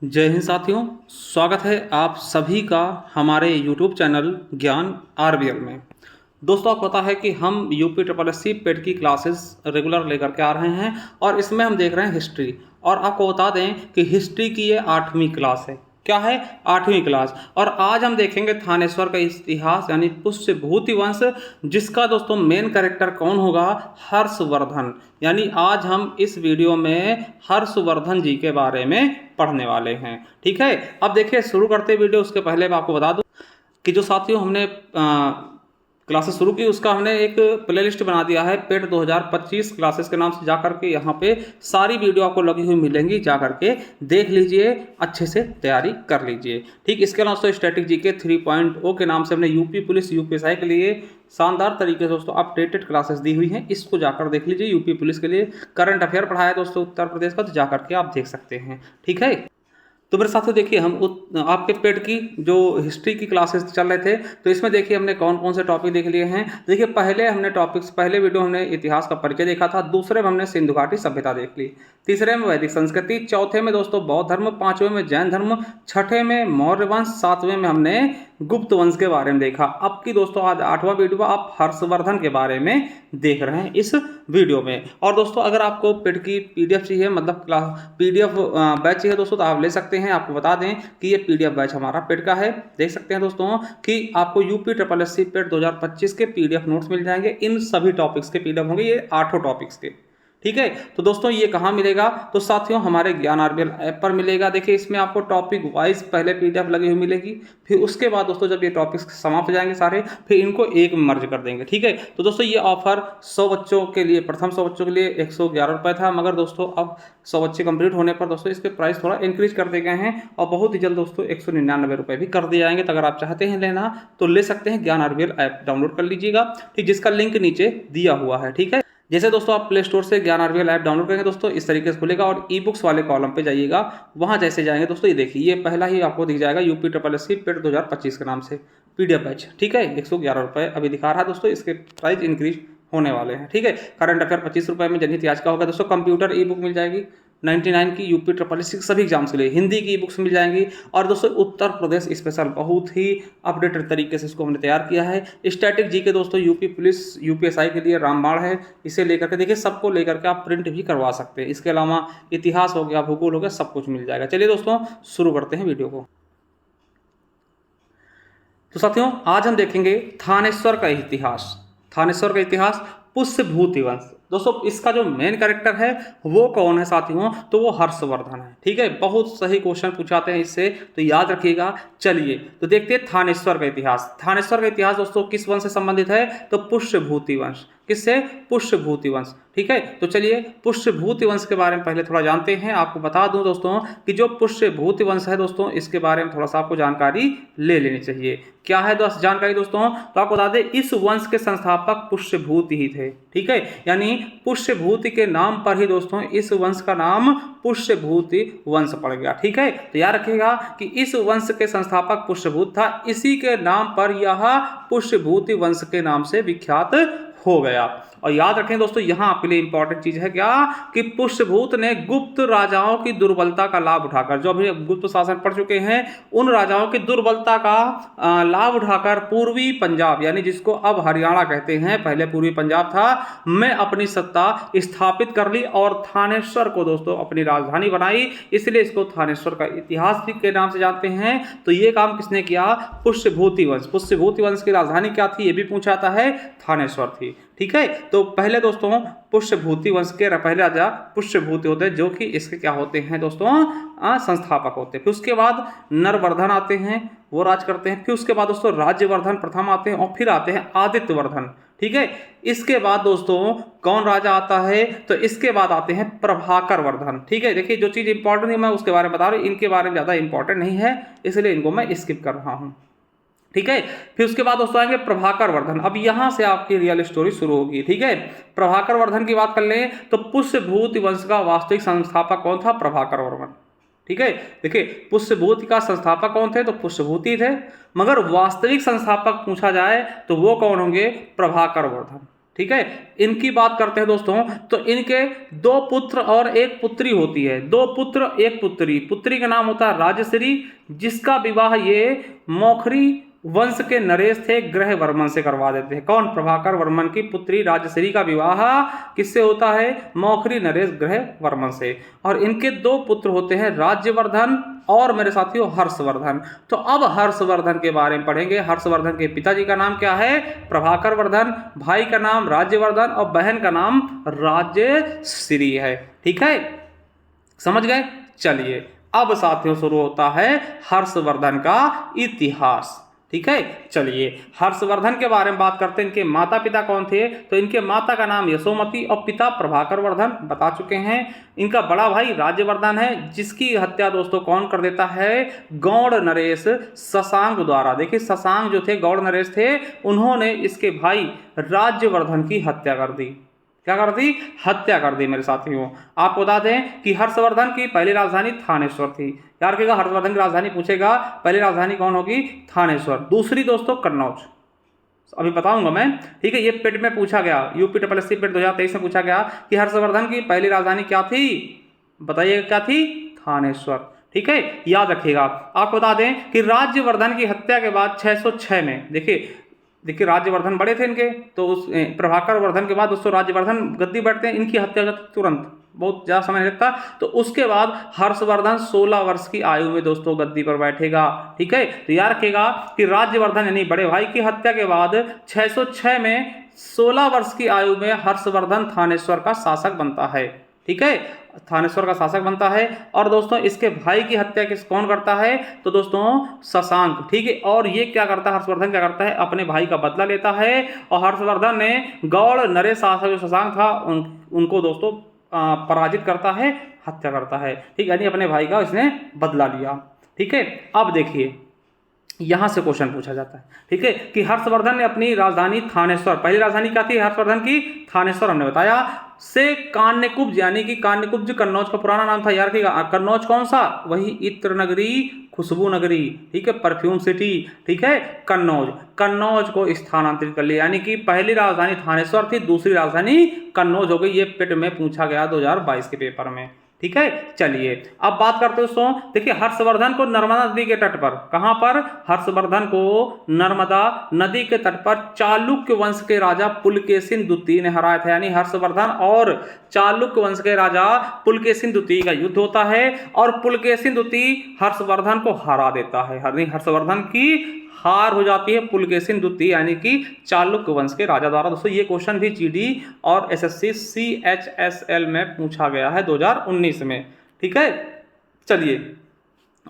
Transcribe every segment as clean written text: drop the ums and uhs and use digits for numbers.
जय हिंद साथियों। स्वागत है आप सभी का हमारे YouTube चैनल ज्ञान आरबीएल में। दोस्तों, आपको पता है कि हम UP triple S C PET की क्लासेस रेगुलर लेकर के आ रहे हैं और इसमें हम देख रहे हैं हिस्ट्री। और आपको बता दें कि हिस्ट्री की ये 8वीं क्लास है। क्या है? 8वीं क्लास। और आज हम देखेंगे थानेश्वर का इतिहास यानी पुष्यभूति वंश, जिसका दोस्तों मेन कैरेक्टर कौन होगा? हर्षवर्धन। यानी आज हम इस वीडियो में हर्षवर्धन जी के बारे में पढ़ने वाले हैं। ठीक है, अब देखिए शुरू करते वीडियो। उसके पहले मैं आपको बता दूं कि जो साथियों हमने क्लासेस शुरू की उसका हमने एक प्लेलिस्ट बना दिया है पेड 2025 क्लासेस के नाम से। जाकर के यहाँ पे सारी वीडियो आपको लगी हुई मिलेंगी, जाकर के देख लीजिए, अच्छे से तैयारी कर लीजिए। ठीक, इसके अलावा दोस्तों स्टैटिक जीके 3.0 के नाम से हमने यूपी पुलिस यूपीएसआई के लिए शानदार तरीके से दोस्तों अपडेटेड क्लासेस दी हुई हैं, इसको जाकर देख लीजिए। यूपी पुलिस के लिए करंट अफेयर पढ़ाया है दोस्तों उत्तर प्रदेश का, तो जाकर के आप देख सकते हैं। ठीक है, तो मेरे साथियों देखिए हम आपके पेड की जो हिस्ट्री की क्लासेस चल रहे थे, तो इसमें देखिए हमने कौन कौन से टॉपिक देख लिए हैं। देखिए पहले वीडियो हमने इतिहास का परिचय देखा था, दूसरे में हमने सिंधु घाटी सभ्यता देख ली, तीसरे में वैदिक संस्कृति, चौथे में दोस्तों बौद्ध धर्म, पांचवें में जैन धर्म, छठे में मौर्य वंश, सातवें में हमने गुप्त वंश के बारे में देखा। अब की दोस्तों आज 8वां वीडियो आप हर्षवर्धन के बारे में देख रहे हैं इस वीडियो में। और दोस्तों अगर आपको पेड की पीडीएफ चाहिए, मतलब पीडीएफ बैच चाहिए दोस्तों, तो आप ले सकते हैं। आपको बता दें कि ये पीडीएफ बैच हमारा पेड का है। देख सकते हैं दोस्तों कि आपको UP triple S C PET 2025 के पीडीएफ नोट्स मिल जाएंगे। इन सभी टॉपिक्स के पीडीएफ होंगे, ये 8 टॉपिक्स के। ठीक है, तो दोस्तों ये कहाँ मिलेगा? तो साथियों हमारे ज्ञान आरबीएल ऐप पर मिलेगा। देखिए इसमें आपको टॉपिक वाइज पहले पीडीएफ लगी हुई मिलेगी, फिर उसके बाद दोस्तों जब ये टॉपिक्स समाप्त हो जाएंगे सारे, फिर इनको एक में मर्ज कर देंगे। ठीक है, तो दोस्तों ये ऑफर 100 बच्चों के लिए, प्रथम 100 बच्चों के लिए 111 रुपये था, मगर दोस्तों अब 100 बच्चे कंप्लीट होने पर दोस्तों इसके प्राइस थोड़ा इंक्रीज कर दिए गए हैं और बहुत ही जल्द दोस्तों 199 रुपये भी कर दिए जाएंगे। तो अगर आप चाहते हैं लेना तो ले सकते हैं, ज्ञान आरबीएल ऐप डाउनलोड कर लीजिएगा, ठीक, जिसका लिंक नीचे दिया हुआ है। ठीक है, जैसे दोस्तों आप प्ले स्टोर से ज्ञान आरबीएल ऐप डाउनलोड करेंगे दोस्तों इस तरीके से खुलेगा और ई बुक्स वाले कॉलम पे जाइएगा। वहां जैसे जाएंगे दोस्तों ये देखिए ये पहला ही आपको दिख जाएगा UP triple S C PET 2025 के नाम से पीडीएफ बैच। ठीक है, 111 रुपये अभी दिखा रहा है दोस्तों, इसके प्राइस इंक्रीज होने वाले हैं। ठीक है, करंट अफेयर 25 रुपये में, जनहित याचिका होगा दोस्तों, कंप्यूटर ई बुक मिल जाएगी 99 की यूपी ट्रिपल एस सी सभी एग्जाम्स के लिए, हिंदी की बुक्स मिल जाएंगी। और दोस्तों उत्तर प्रदेश स्पेशल बहुत ही अपडेटेड तरीके से इसको हमने तैयार किया है। स्टैटिक जी के दोस्तों यूपी पुलिस यूपीएसआई के लिए रामबाण है, इसे लेकर के देखिए सबको लेकर के आप प्रिंट भी करवा सकते हैं। इसके अलावा इतिहास हो गया, भूगोल हो गया, सब कुछ मिल जाएगा। चलिए दोस्तों शुरू करते हैं वीडियो को। तो साथियों आज हम देखेंगे थानेश्वर का इतिहास। थानेश्वर का इतिहास, पुष्यभूति वंश। दोस्तों इसका जो मेन कैरेक्टर है वो कौन है साथियों? तो वो हर्षवर्धन है। ठीक है, बहुत सही क्वेश्चन पूछाते हैं इससे, तो याद रखिएगा। चलिए तो देखते हैं थानेश्वर का इतिहास। थानेश्वर का इतिहास दोस्तों किस वंश से संबंधित है? तो पुष्यभूति वंश। किससे? पुष्यभूति वंश। ठीक है, तो चलिए पुष्यभूति वंश के बारे में पहले थोड़ा जानते हैं। आपको बता दूं दोस्तों कि जो पुष्यभूति वंश है दोस्तों, इसके बारे में थोड़ा सा आपको जानकारी ले लेनी चाहिए। क्या है दोस्त जानकारी दोस्तों? तो आपको बता दें इस वंश के संस्थापक पुष्यभूति ही थे। ठीक है, यानी पुष्यभूति के नाम पर ही दोस्तों इस वंश का नाम पुष्यभूति वंश पड़ गया। ठीक है, तो याद रखिएगा कि इस वंश के संस्थापक पुष्यभूत था, इसी के नाम पर यह पुष्यभूति वंश के नाम से विख्यात हो गया। और याद रखें दोस्तों यहाँ आपके लिए इंपॉर्टेंट चीज है क्या, कि पुष्यभूत ने गुप्त राजाओं की दुर्बलता का लाभ उठाकर, जो अभी गुप्त शासन पढ़ चुके हैं, उन राजाओं की दुर्बलता का लाभ उठाकर पूर्वी पंजाब, यानी जिसको अब हरियाणा कहते हैं, पहले पूर्वी पंजाब था, में अपनी सत्ता स्थापित कर ली और थानेश्वर को दोस्तों अपनी राजधानी बनाई। इसलिए इसको थानेश्वर का इतिहास के नाम से जानते हैं। तो ये काम किसने किया? पुष्यभूति वंश। पुष्यभूति वंश की राजधानी क्या थी ये भी पूछा जाता है, थानेश्वर थी। ठीक है, तो पहले दोस्तों पुष्यभूति वंश के पहले राजा पुष्यभूति होते हैं, जो कि इसके क्या होते हैं दोस्तों? संस्थापक होते हैं। फिर उसके बाद नरवर्धन आते हैं, वो राज करते हैं। फिर उसके बाद दोस्तों राज्यवर्धन प्रथम आते हैं और फिर आते हैं आदित्यवर्धन। ठीक है, इसके बाद दोस्तों कौन राजा आता है? तो इसके बाद आते हैं प्रभाकर वर्धन। ठीक है, देखिए जो चीज इंपॉर्टेंट है मैं उसके बारे में बता रहा हूँ, इनके बारे में ज्यादा इंपॉर्टेंट नहीं है, इसलिए इनको मैं स्किप कर रहा हूँ। ठीक है, फिर उसके बाद दोस्तों आएंगे प्रभाकर वर्धन। अब यहां से आपकी रियल स्टोरी शुरू होगी। ठीक है, प्रभाकर वर्धन की बात कर लें तो पुष्यभूति वंश का वास्तविक संस्थापक कौन था? प्रभाकर वर्धन। ठीक है, देखिए पुष्यभूति का संस्थापक कौन थे? तो पुष्यभूति थे, मगर वास्तविक संस्थापक पूछा जाए तो वो कौन होंगे? प्रभाकर वर्धन। ठीक है। इनकी बात करते हैं दोस्तों, तो इनके 2 पुत्र और 1 पुत्री होती है। 2 पुत्र 1 पुत्री। पुत्री का नाम होता है राजश्री, जिसका विवाह ये मौखरी वंश के नरेश थे ग्रह वर्मन से करवा देते हैं। कौन? प्रभाकर वर्मन की पुत्री राजश्री का विवाह किससे होता है? मौखरी नरेश ग्रह वर्मन से। और इनके 2 पुत्र होते हैं राज्यवर्धन और मेरे साथियों हर्षवर्धन। तो अब हर्षवर्धन के बारे में पढ़ेंगे। हर्षवर्धन के पिताजी का नाम क्या है? प्रभाकर वर्धन, भाई का नाम राज्यवर्धन और बहन का नाम राजश्री है। ठीक है, समझ गए? चलिए अब साथियों शुरू होता है हर्षवर्धन का इतिहास। ठीक है, चलिए हर्षवर्धन के बारे में बात करते हैं। इनके माता पिता कौन थे? तो इनके माता का नाम यशोमती और पिता प्रभाकर वर्धन बता चुके हैं। इनका बड़ा भाई राज्यवर्धन है, जिसकी हत्या दोस्तों कौन कर देता है? गौड़ नरेश शशांक द्वारा। देखिए शशांक जो थे गौड़ नरेश थे, उन्होंने इसके भाई राज्यवर्धन की हत्या कर दी। क्या कर दी? हत्या कर दी मेरे साथियों। आपको बता दें कि हर्षवर्धन की पहली राजधानी थानेश्वर थी। याद रखिएगा, हर्षवर्धन की राजधानी पूछेगा, पहली राजधानी कौन होगी? थानेश्वर। दूसरी दोस्तों कन्नौज, अभी बताऊंगा मैं। ठीक है, ये पेट में पूछा गया, यूपीएससी पेट 2023 में पूछा गया कि हर्षवर्धन की पहली राजधानी क्या थी? बताइए क्या थी? थानेश्वर। ठीक है, याद रखिएगा। आपको बता दें कि राज्यवर्धन की हत्या के बाद 606 में देखिए राज्यवर्धन बड़े थे इनके, तो उस प्रभाकर वर्धन के बाद दोस्तों राज्यवर्धन गद्दी बैठते हैं, इनकी हत्या हो जाती तुरंत, बहुत ज़्यादा समय लगता। तो उसके बाद हर्षवर्धन 16 वर्ष की आयु में दोस्तों गद्दी पर बैठेगा। ठीक है, तो याद रखिएगा कि राज्यवर्धन यानी बड़े भाई की हत्या के बाद 606 में 16 वर्ष की आयु में हर्षवर्धन थानेश्वर का शासक बनता है। ठीक है, थानेश्वर का शासक बनता है। और दोस्तों इसके भाई की हत्या कौन करता है? तो दोस्तों शशांक। ठीक है, और ये क्या करता है? हर्षवर्धन क्या करता है? अपने भाई का बदला लेता है। और हर्षवर्धन ने गौड़ नरेश शासक जो शशांक था उनको दोस्तों पराजित करता है, हत्या करता है। ठीक है, यानी अपने भाई का इसने बदला लिया। ठीक है, अब देखिए यहां से क्वेश्चन पूछा जाता है। ठीक है, कि हर्षवर्धन ने अपनी राजधानी थानेश्वर, पहली राजधानी क्या थी हर्षवर्धन की? थानेश्वर हमने बताया, से कान्यकुब्ज यानी कि कान्यकुब्ज कन्नौज का पुराना नाम था। यार रखिएगा, कन्नौज कौन सा? वही इत्र नगरी, खुशबू नगरी। ठीक है, परफ्यूम सिटी। ठीक है, कन्नौज को स्थानांतरित कर लिया, यानी कि पहली राजधानी थानेश्वर थी, दूसरी राजधानी कन्नौज हो गई। ये पेट में पूछा गया 2022 के पेपर में। ठीक है, चलिए अब बात करते हैं दोस्तों। देखिए हर्षवर्धन को नर्मदा नदी के तट पर, कहां पर? हर्षवर्धन को नर्मदा नदी के तट पर चालुक्य वंश के राजा पुलकेशिन द्वितीय ने हराया था। यानी हर्षवर्धन और चालुक्य वंश के राजा पुलकेशिन द्वितीय का युद्ध होता है और पुलकेशिन द्वितीय हर्षवर्धन को हरा देता है। हर्षवर्धन की हार हो जाती है पुलकेशिन द्वितीय यानी कि चालुक्य वंश के राजा द्वारा। दोस्तों ये क्वेश्चन भी जीडी और एसएससी CHSL में पूछा गया है 2019 में। ठीक है, चलिए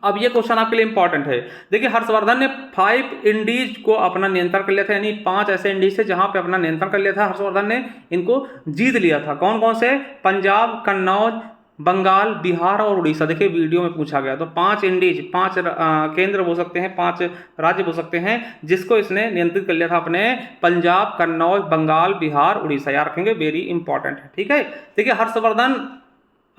अब ये क्वेश्चन आपके लिए इंपॉर्टेंट है। देखिए हर्षवर्धन ने 5 इंडीज को अपना नियंत्रण कर लिया था, यानी 5 ऐसे इंडीज थे जहां पे अपना नियंत्रण कर लिया था हर्षवर्धन ने, इनको जीत लिया था। कौन कौन से? पंजाब, कन्नौज, बंगाल, बिहार और उड़ीसा। देखिए वीडियो में पूछा गया, तो 5 इंडीज, 5 केंद्र हो सकते हैं, 5 राज्य हो सकते हैं जिसको इसने नियंत्रित कर लिया था अपने, पंजाब, कन्नौज, बंगाल, बिहार, उड़ीसा। याद रखेंगे, वेरी इंपॉर्टेंट है। ठीक है, देखिए हर्षवर्धन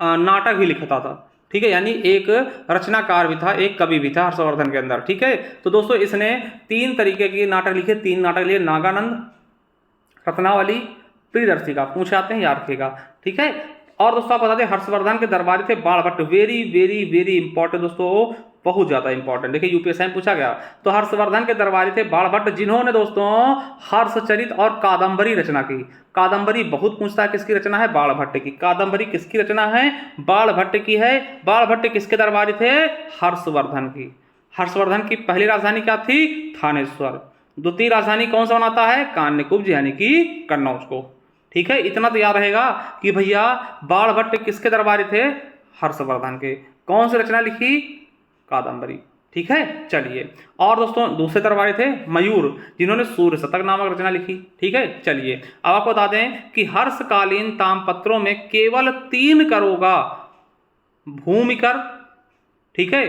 नाटक भी लिखता था। ठीक है, यानी एक रचनाकार भी था, एक कवि भी था हर्षवर्धन के अंदर। ठीक है, तो दोस्तों इसने 3 तरीके के नाटक लिखे, 3 नाटक लिए, नागानंद, रत्नावली, प्रियदर्शिका। पूछे आते हैं, याद रखिएगा। ठीक है, और दोस्तों आप बता दें हर्षवर्धन के दरबारी थे Banabhatta. Very very very important दोस्तों, बहुत ज्यादा इंपॉर्टेंट। देखिए यूपीएससी में पूछा गया, तो हर्षवर्धन के दरबारी थे बाणभट्ट, जिन्होंने दोस्तों हर्षचरित और कादंबरी रचना की। कादंबरी बहुत पूछता है, किसकी रचना है? बाणभट्ट की। कादंबरी किसकी रचना है? बाणभट्ट की है। बाणभट्ट किसके दरबारी थे? हर्षवर्धन की। हर्षवर्धन की पहली राजधानी क्या थी? थानेश्वर। द्वितीय राजधानी कौन सा बनाता है? कान्यकुब्ज यानी कि कन्नौज को। ठीक है, इतना तो याद रहेगा कि भैया बाणभट्ट किसके दरबारी थे? हर्षवर्धन के। कौन सी रचना लिखी? कादंबरी। ठीक है, चलिए और दोस्तों दूसरे दरबारी थे मयूर, जिन्होंने सूर्य शतक नामक रचना लिखी। ठीक है, चलिए अब आपको बता दें कि हर्षकालीन ताम्रपत्रों में केवल 3 करों का भूमि कर, ठीक है,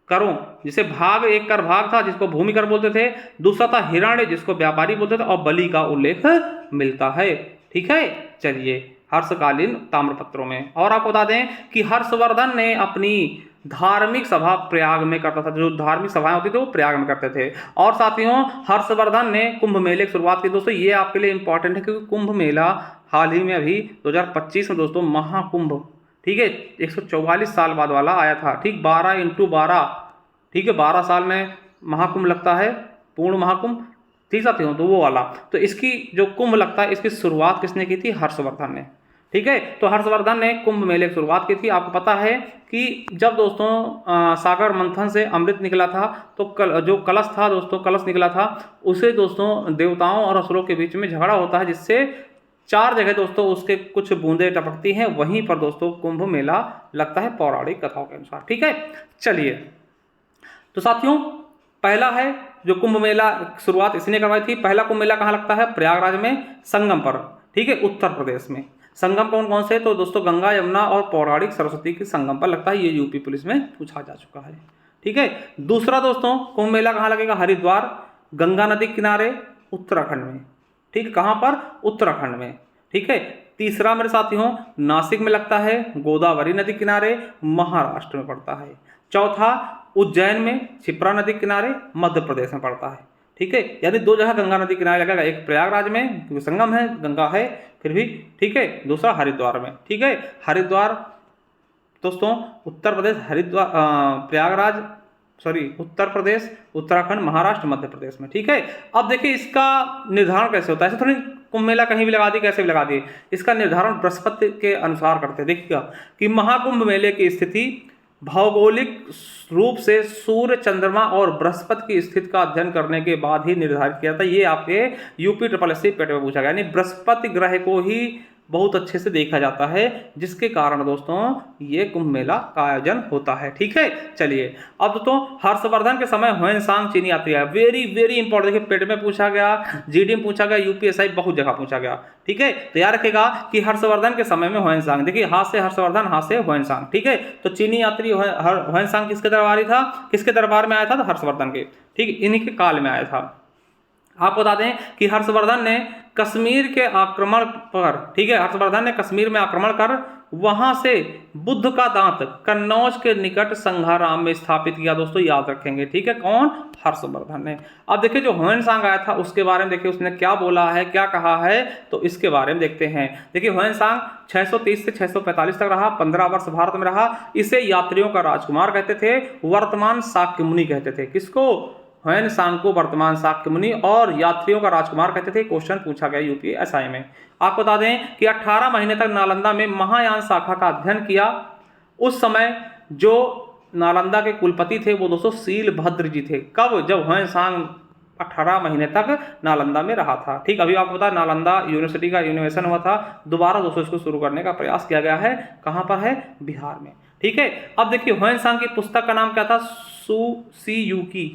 करों, जिसे भाग, एक कर भाग था जिसको भूमि कर बोलते थे, दूसरा था हिरण्य जिसको व्यापारी बोलते थे, और बलि का उल्लेख मिलता है। ठीक है, चलिए हर्षकालीन ताम्रपत्रों में। और आपको बता दें कि हर्षवर्धन ने अपनी धार्मिक सभा प्रयाग में करता था। जो धार्मिक सभाएं होती थी वो प्रयाग में करते थे। और साथियों हर्षवर्धन ने कुंभ मेले की शुरुआत की। दोस्तों ये आपके लिए इंपॉर्टेंट है क्योंकि कुंभ मेला हाल ही में अभी 2025 में दोस्तों महाकुंभ, ठीक है, 144 साल बाद वाला आया था। ठीक 12x12, ठीक है, 12 साल में महाकुंभ लगता है, पूर्ण महाकुंभ, ठीक साथियों, तो वो वाला। तो इसकी जो कुंभ लगता है इसकी शुरुआत किसने की थी? हर्षवर्धन ने। ठीक है, तो हर्षवर्धन ने कुंभ मेले की शुरुआत की थी। आपको पता है कि जब दोस्तों सागर मंथन से अमृत निकला था तो जो कलश था दोस्तों, कलश निकला था, उसे दोस्तों देवताओं और असुरों के बीच में झगड़ा होता है, जिससे 4 जगह दोस्तों उसके कुछ बूंदें टपकती हैं, वहीं पर दोस्तों कुंभ मेला लगता है पौराणिक कथाओं के अनुसार। ठीक है, चलिए, तो साथियों पहला है जो कुंभ मेला शुरुआत इसी ने करवाई थी। पहला कुंभ मेला कहाँ लगता है? प्रयागराज में, संगम पर, ठीक है, उत्तर प्रदेश में। संगम कौन कौन से? तो दोस्तों गंगा, यमुना और पौराणिक सरस्वती के संगम पर लगता है। ये यूपी पुलिस में पूछा जा चुका है। ठीक है, दूसरा दोस्तों कुंभ मेला कहाँ लगेगा? हरिद्वार, गंगा नदी किनारे, उत्तराखंड में। ठीक है, कहाँ पर? उत्तराखंड में। ठीक है, तीसरा मेरे साथियों नासिक में लगता है, गोदावरी नदी किनारे, महाराष्ट्र में पड़ता है। चौथा उज्जैन में, क्षिप्रा नदी किनारे, मध्य प्रदेश में पड़ता है। ठीक है, यानी 2 जगह गंगा नदी किनारे लगेगा, एक प्रयागराज में क्योंकि संगम है, गंगा है फिर भी, ठीक है, दूसरा हरिद्वार में। ठीक है, हरिद्वार दोस्तों उत्तर प्रदेश, हरिद्वार प्रयागराज, सॉरी, उत्तर प्रदेश, उत्तराखंड, महाराष्ट्र, मध्य प्रदेश में। ठीक है, अब देखिए इसका निर्धारण कैसे होता है। ऐसे थोड़ी कुंभ मेला कहीं भी लगा दिए, कैसे भी लगा दिए। इसका निर्धारण बृहस्पति के अनुसार करते हैं। देखिएगा कि महाकुंभ मेले की स्थिति भौगोलिक रूप से सूर्य, चंद्रमा और बृहस्पति की स्थिति का अध्ययन करने के बाद ही निर्धारित किया था। ये आपके यूपी SSSC पेट में पूछा गया, यानी बृहस्पति ग्रह को ही बहुत अच्छे से देखा जाता है, जिसके कारण दोस्तों ये कुंभ मेला का आयोजन होता है। ठीक है, चलिए, अब दोस्तों हर्षवर्धन के समय ह्वेनसांग चीनी यात्री आया। वेरी वेरी इंपॉर्टेंट, देखिए पेट में पूछा गया, जीडी में पूछा गया, यूपीएसआई बहुत जगह पूछा गया। ठीक है, तो याद रखेगा कि हर्षवर्धन के समय में ह्वेनसांग, देखिए हाथ से हर्षवर्धन, हाथ से ह्वेनसांग। ठीक है, तो चीनी यात्री ह्वेनसांग किसके दरबारी था? किसके दरबार में आया था? तो हर्षवर्धन के। ठीक, इन्हीं के काल में आया था। आप बता दें कि हर्षवर्धन ने कश्मीर के आक्रमण पर, ठीक है, हर्षवर्धन ने कश्मीर में आक्रमण कर वहां से बुद्ध का दांत कन्नौज के निकट संघाराम में स्थापित किया। दोस्तों याद रखेंगे, ठीक है, कौन? हर्षवर्धन ने। अब देखिए जो ह्वेनसांग आया था उसके बारे में देखिए उसने क्या बोला है, क्या कहा है, तो इसके बारे में देखते हैं। देखिए ह्वेनसांग 630 से 645 तक रहा, 15 वर्ष भारत में रहा। इसे यात्रियों का राजकुमार कहते थे, वर्तमान शाक्य मुनि कहते थे। किसको? ह्वेनसांग को वर्तमान शाक्य मुनि और यात्रियों का राजकुमार कहते थे। क्वेश्चन पूछा गया यूपीएसआई में। आपको बता दें कि 18 महीने तक नालंदा में महायान शाखा का अध्ययन किया। उस समय जो नालंदा के कुलपति थे वो दोस्तों शीलभद्र जी थे। कब? जब ह्वेनसांग 18 महीने तक नालंदा में रहा था। ठीक, अभी आपको पता नालंदा यूनिवर्सिटी का इनोवेशन हुआ था, दोबारा दोस्तों इसको शुरू करने का प्रयास किया गया है। कहाँ पर है? बिहार में। ठीक है, अब देखिए ह्वेनसांग की पुस्तक का नाम क्या था? CU।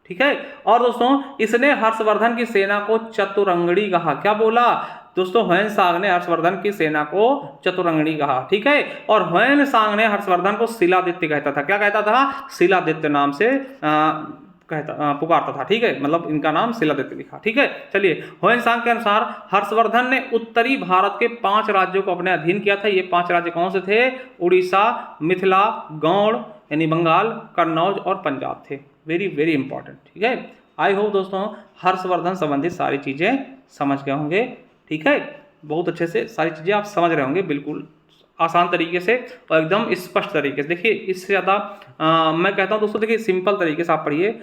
ठीक है, और दोस्तों इसने हर्षवर्धन की सेना को चतुरंगड़ी कहा। क्या बोला दोस्तों? ह्वेनसांग ने हर्षवर्धन की सेना को चतुरंगड़ी कहा। ठीक है, और ह्वेनसांग ने हर्षवर्धन को शिलादित्य कहता था। क्या कहता था? शिलादित्य नाम से पुकारता था। ठीक है, मतलब इनका नाम शिलादित्य लिखा। ठीक है, चलिए, ह्वेनसांग के अनुसार हर्षवर्धन ने उत्तरी भारत के 5 राज्यों को अपने अधीन किया था। ये 5 राज्य कौन से थे? उड़ीसा, मिथिला, गौड़ यानी बंगाल, कन्नौज और पंजाब थे। Very very important. ठीक है, आई होप दोस्तों हर्षवर्धन संबंधित सारी चीजें समझ गए होंगे। ठीक है, बहुत अच्छे से सारी चीजें आप समझ रहे होंगे, बिल्कुल आसान तरीके से और एकदम स्पष्ट तरीके से। देखिए इससे ज़्यादा मैं कहता हूँ दोस्तों, देखिए सिंपल तरीके से आप पढ़िए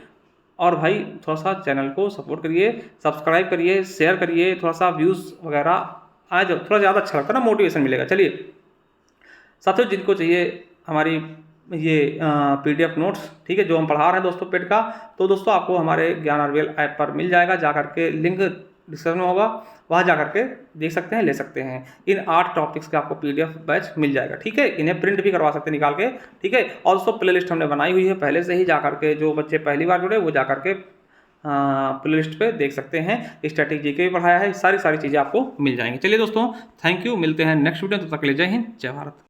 और भाई थोड़ा सा चैनल को सपोर्ट करिए, सब्सक्राइब करिए, शेयर करिए, थोड़ा सा व्यूज़ वगैरह आए जब थोड़ा ज़्यादा अच्छा लगता है ना, मोटिवेशन मिलेगा। चलिए साथियों, जिनको चाहिए हमारी ये PDF नोट्स, ठीक है, जो हम पढ़ा रहे हैं दोस्तों पेट का, तो दोस्तों आपको हमारे ज्ञान RVL ऐप पर मिल जाएगा। जा करके लिंक डिस्क्रिप्शन में होगा, वहाँ जा करके देख सकते हैं, ले सकते हैं। इन 8 टॉपिक्स का आपको PDF बैच मिल जाएगा। ठीक है, इन्हें प्रिंट भी करवा सकते हैं निकाल के। ठीक है, और दोस्तों प्ले लिस्ट हमने बनाई हुई है पहले से ही, जा करके जो बच्चे पहली बार जुड़े वो जा करके प्ले लिस्ट पे देख सकते हैं। स्टैटिक GK भी पढ़ाया है, सारी चीज़ें आपको मिल जाएंगी। चलिए दोस्तों, थैंक यू, मिलते हैं नेक्स्ट वीडियो, तब तक के लिए जय हिंद, जय भारत।